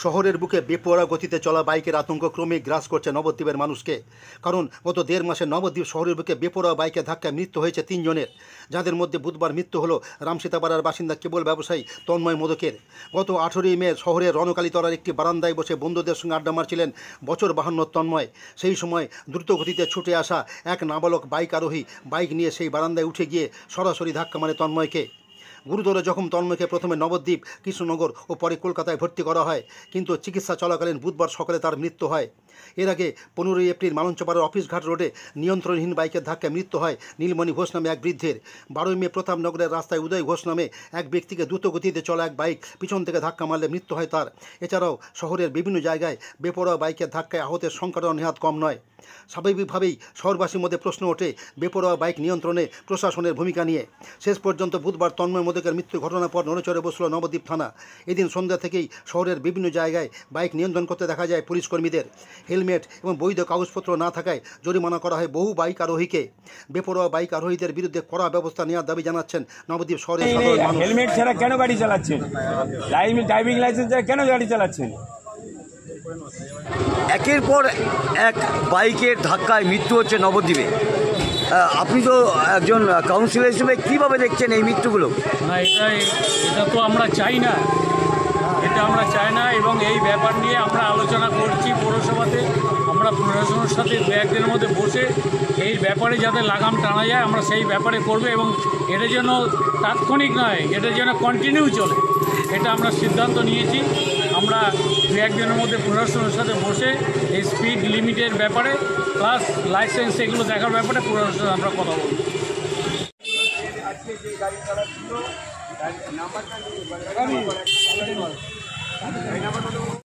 শহরের বুকে বেপরোয়া গতিতে চলা বাইকের আতঙ্ক ক্রমেই গ্রাস করছে নবদ্বীপের মানুষকে। কারণ গত 1.5 মাসে নবদ্বীপ শহরের বুকে বেপরোয়া বাইকের ধাক্কায় মৃত্যু হয়েছে 3 জনের, যাদের মধ্যে বুধবার মৃত্যু হলো রামসীতাপাড়ার বাসিন্দা কেবল ব্যবসায়ী তন্ময় মোদকের। গত 18ই মে শহরের রণকালীতলার একটি বারান্দায় বসে বন্ধুদের সঙ্গে আড্ডা মারছিলেন বছর 52 তন্ময়। সেই সময় দ্রুতগতিতে ছুটে আসা এক নাবালক বাইক আরোহী বাইক নিয়ে সেই বারান্দায় উঠে গিয়ে সরাসরি ধাক্কা মারে তন্ময়কে। গুরুতর জখম তন্ময়কে প্রথমে নবদ্বীপ, কৃষ্ণনগর ও পরে কলকাতায় ভর্তি করা হয়, কিন্তু চিকিৎসা চলাকালীন বুধবার সকালে তার মৃত্যু হয়। এর আগে 15ই এপ্রিল মালঞ্চপাড়ার অফিসঘাট রোডে নিয়ন্ত্রণহীন বাইকের ধাক্কায় মৃত্যু হয় নীলমণি ঘোষ নামে এক বৃদ্ধের। 12ই মে প্রতাপনগরের রাস্তায় উদয় ঘোষ নামে এক ব্যক্তিকে দ্রুতগতিতে চলা এক বাইক পিছন থেকে ধাক্কা মারলে মৃত্যু হয় তার। এছাড়াও শহরের বিভিন্ন জায়গায় বেপরোয়া বাইকের ধাক্কায় আহতের সংখ্যাটাও নেহাত কম নয়। স্বাভাবিকভাবেই শহরবাসীর মধ্যে প্রশ্ন ওঠে বেপরোয়া বাইক নিয়ন্ত্রণে প্রশাসনের ভূমিকা নিয়ে। শেষ পর্যন্ত বুধবার তন্ময় মোদকের মৃত্যুর ঘটনার পর নড়েচড়ে বসল নবদ্বীপ থানা। এদিন সন্ধ্যা থেকেই শহরের বিভিন্ন জায়গায় বাইক নিয়ন্ত্রণ করতে দেখা যায় পুলিশ কর্মীদের। হেলমেট এবং বৈধ কাগজপত্র না থাকায় জরিমানা করা হয় বহু বাইক আরোহীকে। বেপরোয়া বাইক আরোহীদের বিরুদ্ধে কড়া ব্যবস্থা নেওয়ার দাবি জানাচ্ছেন নবদ্বীপ শহরের সাধারণ মানুষ। হেলমেট ছাড়া কেন গাড়ি চালাচ্ছেন? ড্রাইভিং লাইসেন্স ছাড়া কেন গাড়ি চালাচ্ছেন? একের পর এক বাইকের ধাক্কায় মৃত্যু হচ্ছে নবদ্বীপে। আপনি তো একজন কাউন্সিলর হিসেবে কীভাবে দেখছেন এই মৃত্যুগুলো? না, এটা তো আমরা চাই না, এবং এই ব্যাপার নিয়ে আমরা আলোচনা করছি পৌরসভাতে। আমরা প্রশাসনের সাথে দু একদিনের মধ্যে বসে এই ব্যাপারে যাতে লাগাম টানা যায় আমরা সেই ব্যাপারে করব, এবং এটা যেন তাৎক্ষণিক নয়, এটা যেন কন্টিনিউ চলে, এটা আমরা সিদ্ধান্ত নিয়েছি। আমরা দু একদিনের মধ্যে প্রশাসনের সাথে বসে এই স্পিড লিমিটের ব্যাপারে প্লাস লাইসেন্স এগুলো দেখার ব্যাপারে প্রশাসনের আমরা কথা বলব। নাম্বারটা